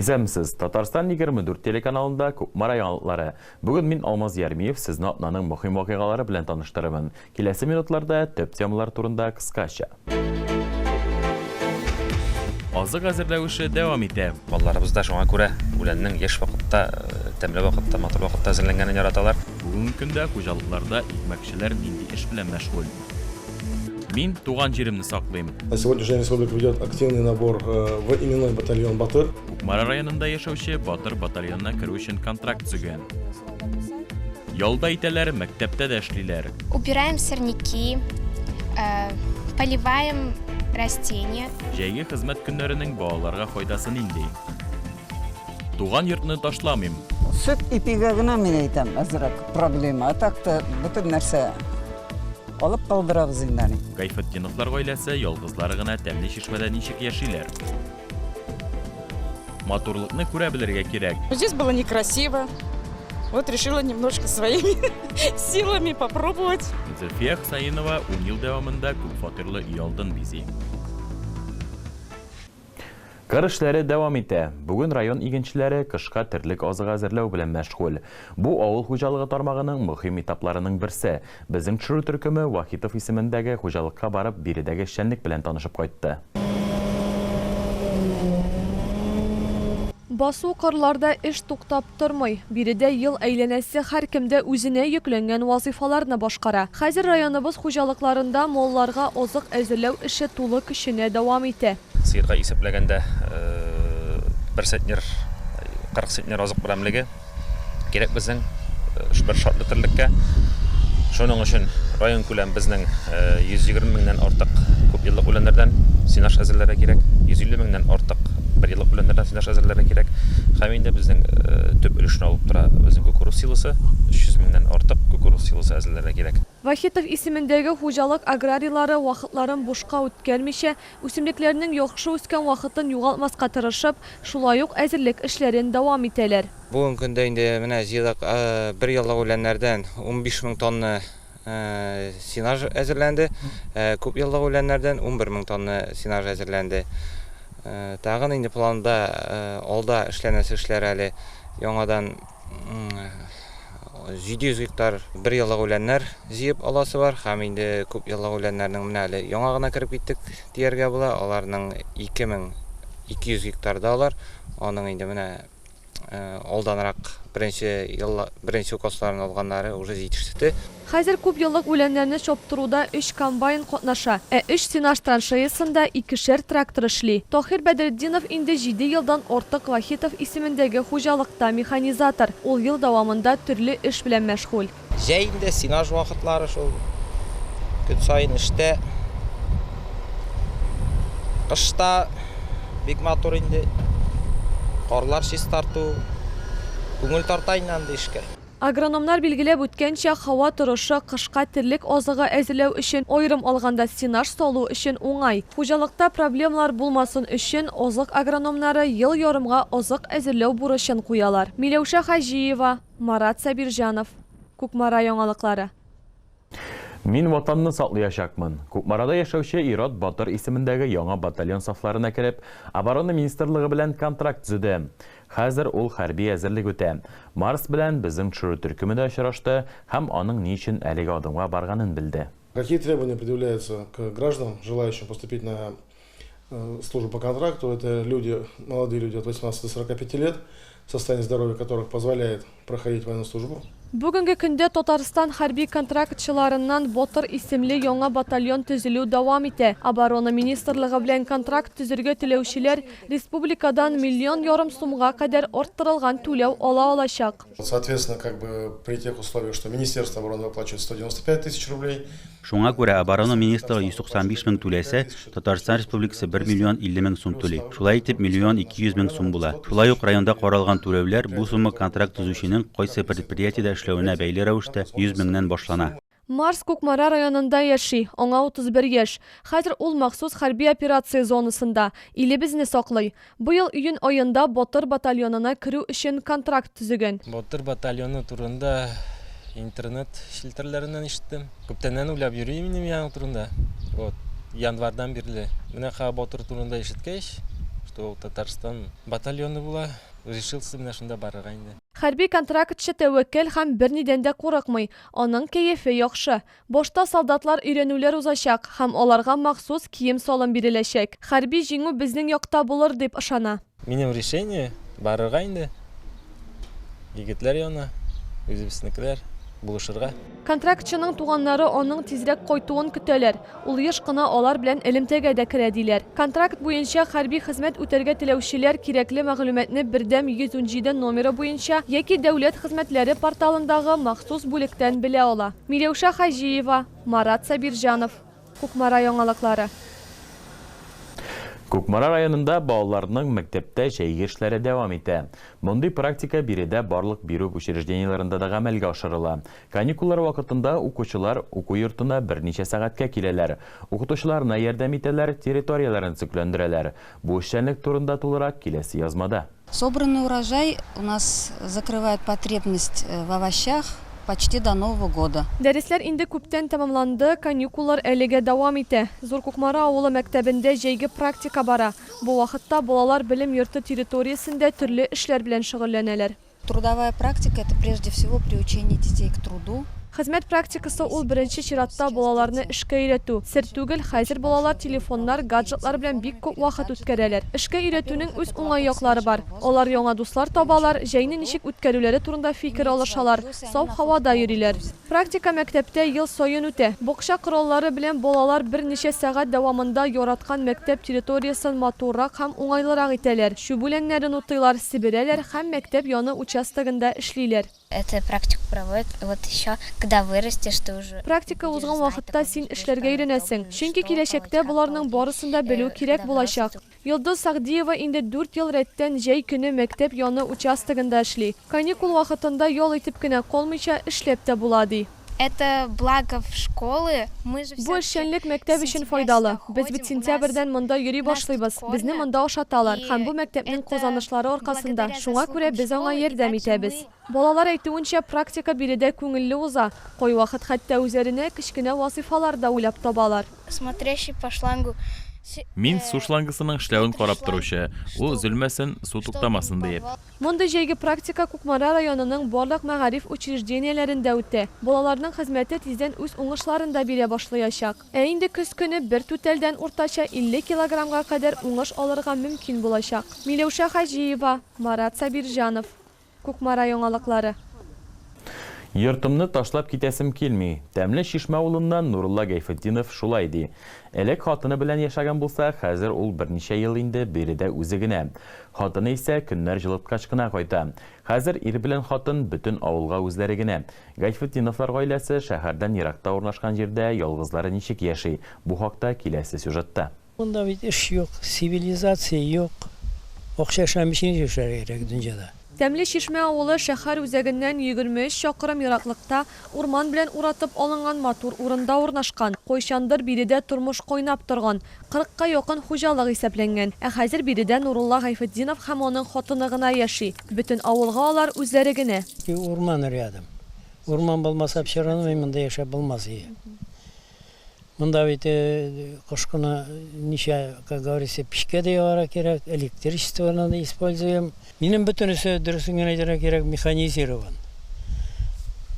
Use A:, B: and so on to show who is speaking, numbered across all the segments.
A: Исәмсез, Татарстан 24 телеканалында Кукмара яңалыклары. Бүген мин Алмаз Ярмиев сезне атнаның мөһим вакыйгалары белән таныштырырмын. Киләсе минутларда төп темалар турында кыскача. Азык әзерләү эше дәвам итә.
B: Балаларыбызда шуңа күрә үләннең яшь вакытта, тәмле вакытта, матур вакытта әзерләнгәнен яраталар.
A: Бүгенге көндә хуҗалыкларда икмәкчеләр нинди эш белән мәшгуль? Мин туган җиремне саклыйм.
C: На сегодняшний день республика ведет активный набор в именной батальон Батыр.
A: Кукмара районында яшәүче Батыр батальонына керү өчен контракт төзегән. Ялда итәләр, мәктәптә дә эшлиләр.
D: Убираем сорняки, поливаем растения.
A: Җәйге хезмәт көннәренең балаларга файдасы нинди? Туган йортны ташламыйм.
E: Сөт ипигә генә мин әйтәм, әзрәк проблема. Так-та бөтен нәрсә алып калдырабыз инде.
A: Гайфетдиновлар гаиләсе ялгызлары гына тәмле чишмәдә ничек яшиләр? Матурлыкны күрә белергә кирәк.
F: Здесь было некрасиво. Вот решила немножко своими силами попробовать.
A: Зөлфия Хусаинова 10 ел дәвамында күп фатирлы үй алдын бизи. Кыр эшләре дәвам итә. Бүген район игенчеләре кышка терлек азык әзерләү белән мәшгуль. Бу авыл хуҗалыгы тармагының мөһим этапларының берсе. Безнең төшерү төркеме Вахитов исемендәге хуҗалыкка барып, биредәге эшчәнлек белән танышып кайтты.
G: Басу кырларда эш туктап тормый. Биредә ел әйләнәсе һәркемдә үзенә йөкләнгән вазифаларны башкара. Хәзер районыбыз хуҗалыкларында малларга азык әзерләү эше тулы көченә дәвам итә.
B: Сыйырга исәпләгәндә 1 центнер, 40 центнер азык берәмлеге кирәк безнең бер шартлы терлеккә. Шуның өчен район күләм безнең 120 меңнән артык күп еллык үләннәрдән синаш әзерләргә кирәк, 150 меңнән артык бер еллык үләннәрдән синаш әзерләргә кирәк. Һәм инде безнең төп өлешне алып тора безнең кукуруз силосы, 300 меңнән артык кукуруз силосы әзерләргә кирәк.
G: Вахитов исемендәге хуҗалык аграрийлары вакытларын бушка үткәрмичә, үсемлекләрнең яхшы үскән вакытын югалтмаска тырышып, шулай ук әзерлек эшләрен дәвам итәләр.
H: Бүген көндә инде менә җыелык бер еллык үләннәрдән 15 мең тонна синаж әзерләнде, күп еллык үләннәрдән 11 мең тонна синаж әзерләнде. Тагын инде планда алда эшләнәсе эшләр әле яңадан 700 гектар бер еллык үләннәр җыеп аласы бар. Һәм инде күп еллык үләннәрнең менә әле яңа гына кереп киттек дияргә була. Аларның 2200 гектарда алар. Аның инде менә алданрак беренче укасларын алганнары уже җитеште.
G: Хәзер күп еллык үләннәрне чаптыруда 3 комбайн катнаша, 3 синаж траншеясында 2 трактор эшли. Тохир Бәдретдинов инде 7 елдан артык Вахитов исемендәге хуҗалыкта механизатор. Ул ел дәвамында төрле эш белән мәшгуль.
H: Җәйдә синаж вакытлары шул көн сайын эштә. Кышта бик матур инде. Карлар чист тарту, күңел тарта инде эшкә.
G: Агрономнар билгеләп үткәнчә, һава торышы кышка терлек азыгы әзерләү өчен аерым алганда синаж салу өчен уңай. Хуҗалыкта проблемалар булмасын өчен азык агрономнары ел ярымга азык әзерләү бурычын куялар. Миләүшә Хаҗиева, Марат Сабирҗанов, Кукмара яңалыклары.
A: Мин ватанны саклаячакмын. Кукмарада яшәүче Ират Батыр исемендәге яңа батальон сафларына кереп, оборона министрлыгы белән контракт төзеде. Хәзер ул хәрби әзерлек үтә. Марс белән безнең төшерү төркеме очрашты һәм аның ни өчен әлеге адымга барганын белде.
C: Какие требования предъявляются к гражданам, желающим поступить на службу по контракту? Это люди, молодые люди от 18 до 45 лет, состояние здоровья которых позволяет проходить военную службу.
G: Бүгенге көндә Татарстан хәрби контрактчыларыннан Батыр исемле яңа батальон төзелү дәвам итә. Оборона министрлыгы белән контракт төзергә теләүчеләр республикадан 1,5 миллион сумга кадәр арттырылган түләү ала алачак.
C: Соответственно, при тех условиях, что Министерство обороны выплачивает 195 тысяч рублей.
I: Шуңа күрә оборона министры 195 мең түләсә, Татарстан Республикасы 1,050 миллион сум түли. Шулай итеп 1,2 миллион сум була. Шулай ук районда каралган түләүләр бу сумма контракт төзүченең кайсы предприятиедә эшләвенә бәйле рәвештә 100 меңнән башлана.
G: Марс Кукмара районында яши, аңа 31 яшь. Хәзер ул махсус хәрби операция зонасында. Илебезне саклый. Быел июнь аенда Батыр батальонына керү өчен контракт төзегән.
J: Батыр батальоны турында интернет шилтерләреннән ишеттем. Күптәннән уйлап йөрим инде яң турында. Вот, январдан бирле. Менә Батыр турында ишеткәч, что Татарстан батальоны була, решился менә шунда барырга инде.
G: Хәрби контрактчы тәвәккәл һәм бернидән дә курыкмый. Аның кәефе яхшы. Башта солдатлар өйрәнүләр узачак һәм аларга махсус кием салым биреләчәк. Хәрби җиңү безнең якта булыр дип ышана.
J: Минем решение барырга инде. Егетләр яна, үзебезнекеләр булышырга.
G: Контрактчының туганнары аның тизрәк кайтуын көтәләр. Ул еш кына алар белән элемтәгә дә керә диләр. Контракт буенча хәрби хезмәт үтәргә теләүчеләр кирәкле мәгълүматны бердәм 117 номеры буенча яки дәүләт хезмәтләре порталындагы махсус бүлектән белә ала. Миләүшә Хаҗиева, Марат Сабирҗанов, Кукмара яңалыклары.
A: Кукмара районында балаларның мәктәптә җәйге эшләре дәвам итә. Мондый практика биредә барлык бирү учреждениеләрендә дә гамәлгә ашырыла. Каникуллар вакытында укучылар уку йортына берничә сәгатькә киләләр. Укытучыларына ярдәм итәләр, территорияләрен сөкләндерәләр. Бу эшчәнлек турында тулырак киләсе язмада.
K: Собранный урожай у нас закрывает потребность в овощах почти до Нового года.
G: Дәресләр инде күптән тәмамланды, каникуллар әлегә дәвам итә. Зур Кукмара авылы мәктәбендә җәйге практика бара. Бу вакытта балалар белем йорты территориясендә төрле эшләр белән шөгыльләнәләр.
K: Трудовая практика – это прежде всего приучение детей к труду.
G: Хезмәт практикасы ул беренче чиратта балаларны эшкә өйрәтү. Сер түгел, хәзер балалар телефоннар, гаджетлар белән бик күп вакыт үткәрәләр. Эшкә өйрәтүнең үз уңай яклары бар. Алар яңа дуслар табалар, җәйне ничек үткәрүләре турында фикер алышалар, саф һавада йөриләр. Практика мәктәптә ел саен үтә. Бакча кораллары белән балалар берничә сәгать дәвамында яраткан мәктәп территориясын матуррак һәм уңайлырак итәләр. Шүбүләннәрен утыйлар, сиберәләр һәм мәктәп яны участогында эшлиләр.
D: Эта практика проводит вот еще, когда вырастешь, ты уже...
G: Практика узган вакытта син эшләргә өйрәнәсең. Чөнки киләчәктә буларның барысында белү кирәк булачак. Йолдыз Сагдиева инде 4 ел рәттән җәй көне мәктәп яны участогында эшли. Каникул вакытында ял итеп кенә калмыйча эшләп тә була ди.
D: Это благо в школы.
G: Бу эшчәнлек мәктәп өчен файдалы. Без бит сентябрьдән монда йөри башлыйбыз. Безне монда ашаталар һәм бу мәктәпнең казанышлары аркасында. Шуңа күрә без аңа ярдәм итәбез. Балалар әйтүенчә, практика биредә күңелле уза. Кай вакыт хәтта үзләренә кечкенә вазифалар да уйлап табалар.
D: Смотрящий по шлангу.
A: Мин су шлангысының эшләвен карап торучы. Ул зөлмәсен, су туктамасын дип.
G: Монда җәйге практика Кукмара районының барлык мәгариф учреждениеләрендә үтә. Балаларның хезмәте тиздән үз уңышларын да бирә башлаячак. Ә инде көз көне бер түтәлдән уртача 50 килограммга кадәр уңыш алырга мөмкин булачак. Миләүшә Хаҗиева, Марат Сабирҗанов, Кукмара яңалыклары.
A: Йортымны ташлап китәсем килми. Тәмле Шишмә авылыннан Нурулла Гайфетдинов шулай ди. Элек хатыны белән яшәгән булса, хәзер ул берничә ел инде биредә үзе генә. Хатыны исә көннәр җылыткач кына кайта. Хәзер ир белән хатын бөтен авылга үзләре генә. Гайфетдиновлар гаиләсе шәһәрдән еракта урнашкан җирдә ялгызлары ничек яши? Бу хакта киләсе сюжетта.
L: Монда бит эш юк, цивилизация юк. Акча эшләмичә яшәргә кирәк дөньяда.
G: Тәмле Шишмә авылы шәһәр үзәгеннән 23 чакрым ераклыкта урман белән уратып алынган матур урында урнашкан. Кайчандыр биредә тормыш кайнап торган, 40-ка якын хуҗалык исәпләнгән. Ә хәзер биредә Нурулла Гайфетдинов һәм аның хатыны гына яши. Бөтен авылга алар үзләре генә.
L: Урман рядом. Урман булмаса, пчераны монда яшәп булмас иде. Монда бит кышкына ничә, как говорится, печкә дә яра кирәк, электричествоны да используем. Минем бөтенесе дөресен генә әйтергә кирәк, механизирован.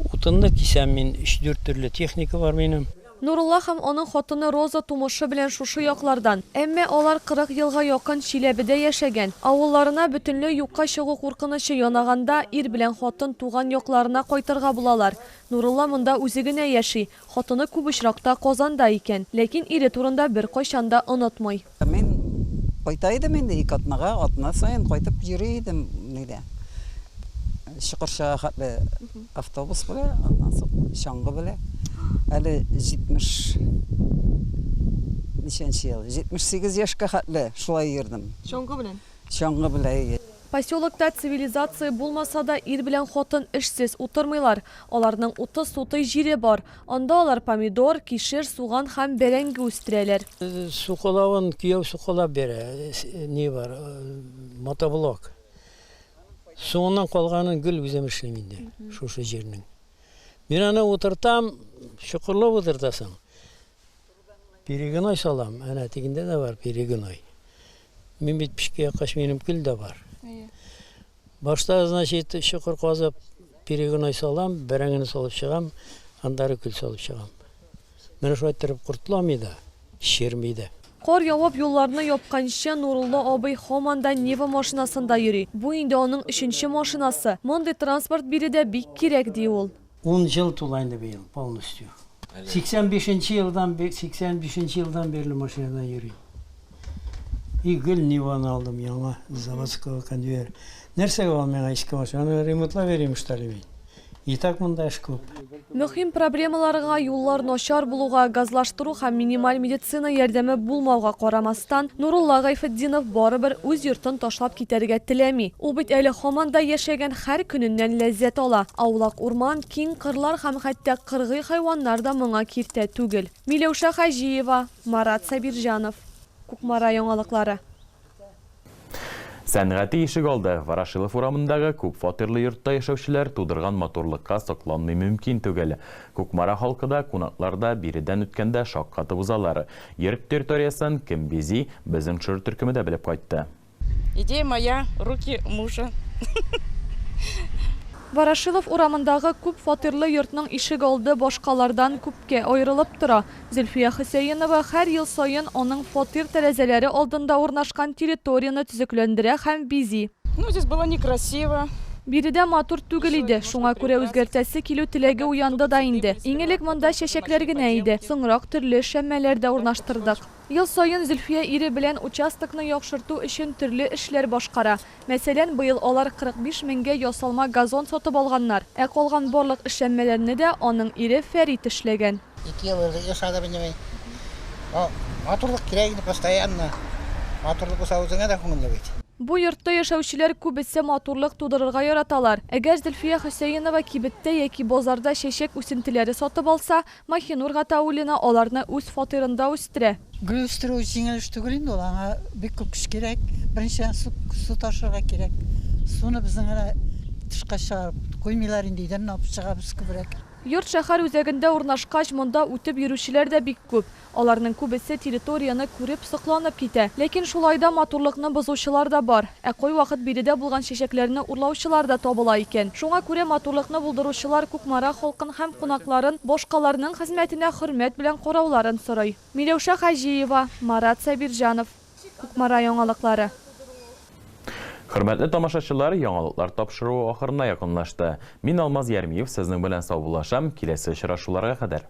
L: Утынны кисәм мин 3-4 төрле техника бар минем.
G: Нурулла һәм аның хатыны Роза тумышы белән шушы яклардан. Әмма алар 40 елга якын Чиләбедә яшәгән. Авылларына бөтенләй юкка чыгу куркынычы янаганда ир белән хатын туган якларына кайтырга булалар. Нурулла монда үзе генә яши. Хатыны күп очракта Казанда икән, ләкин ире турында бер кайчан да онытмый.
E: Мен кайта идем инде атнага, атна сайын кайтып йөри идем нидә. Шыкырша хәтле автобус белән, аннан соң чаңгы белән. Әле 70 ничәнче ел, 78 яшькә хәтле шулай йөрдем.
G: Чаңгы белән.
E: Чаңгы белән.
G: Поселокта цивилизация булмаса да ир белән хатын эшсез утырмыйлар. Аларның 30 суты җире бар. Анда алар помидор, кишер, суган һәм бәрәңге үстерәләр.
L: Сукалавын кияү сукалап бирә. Не бар? Мотоблок. Соңыннан калганын гел үзем эшлим инде. Шушы җирнең. Мин аны утыртам, шукырлап утыртасың. Перегной салам, әнә тигендә дә бар перегной. Мен бит пішке қаш менім күл де бар. Башта, значит, шықыр қазып, перегін ай салам, бірәңіні салып шығам, андары күл салып шығам. Мен шо айттырып құртыламайды, шермейді.
G: Қор явап yollarını yapqanша Nurullah abay Xomanda Neva машинасында йөри. Бу инде оның 3-нче машинасы. Мондай транспорт бире дә бик кирәк ди ул.
L: 10 жыл тулайында быйыл полностью. 85 жылдан берле машинада йөри. И гүл Неваны алдым яңа заводского конвейер. Нәрсәгә ул миңа иске машина ремонтлап берим штали мин. И так монда эш күп.
G: Мөһим проблемаларга, юллар начар булуга, газлаштыру һәм минималь медицина ярдәме булмауга карамастан, Нурулла Гайфетдинов барыбер үз йортын ташлап китәргә теләми. Ул бит әле Хоманда яшәгән һәр көненнән ләззәт ала. Аулак урман, киң кырлар һәм хәтта кыргый хайваннар да моңа киртә түгел. Миләүшә Хаҗиева, Марат Сабирҗанов. Кукмара яңалыклары.
A: Сәнгати ишек алды. Ворошилов урамындагы күп фатирлы йортта яшәүчеләр тудырган моторлыкка сокланмый мөмкин түгел. Кукмара халкыда, кунакларда биредән үткәндә шаккатып узалар. Йорт территориясын кем бизи, безнең шыр төркеме дә белеп кайтты.
F: Идея моя, руки мужа.
G: Ворошилов урамындагы күп фатирлы йортның ишек алды башкалардан күпкә аерылып тора. Зөлфия Хөсәенова һәр ел саен аның фатир тәрәзәләре алдында урнашкан территорияны төзекләндерә һәм бизи.
F: Ну, здесь было некрасиво.
G: Биредә матур түгел иде, шуңа күрә үзгәртәсе килү теләге уянды да инде. Иңелек монда чәчәкләр генә иде, соңрак төрле шәммәләр дә урнаштырдык. Ел саен Зөлфия ире белән участокны яхшырту өчен төрле эшләр башкара. Мәсәлән, быел алар 45 меңгә ясалма газон сатып алганнар. Ә калган барлык эшләнмәләрне дә аның ире Фәрит эшләгән.
M: 2 ел яшады белмәй. Матурлык кирәк постоянно. Матурлык булса үзеңә дә күңелле бит.
G: Бу йортта яшәүчеләр күбесе матурлык тудырырга яраталар. Әгәр Зөлфия Хөсәенова кибеттә яки базарда чәчәк үсентеләре сатып алса, Махинур Гатаулина аларны үз фатирында үстерә.
N: Гүл үстерү җиңел эш түгел инде ул, аңа бик күп көч кирәк. Беренче су ташырга кирәк. Суны безнең тышка чыгарып куймыйлар инде, идән алып чыгабыз күбрәк.
G: Йорт шәһәр үзәгендә урнашкач, монда үтеп йөрүчеләр дә бик күп. Аларның күбесе территорияны күреп сокланып китә. Ләкин шулай да матурлыкны бозучылар да бар. Ә кой вакыт биредә булган чәчәкләрне урлаучылар да табыла икән. Шуңа күрә матурлыкны булдыручылар Кукмара халкын һәм кунакларын башкаларның хезмәтенә хөрмәт белән карауларын сорый. Миләүшә Хаҗиева, Марат Сабирҗанов. Кукмара яңалыклары.
A: Хөрмәтле тамашачылар, яңалыклар тапшыру ахырына якынлашты. Мин Алмаз Ярмиев сезнең белән сау булашам. Киләсе очрашуларга кадәр.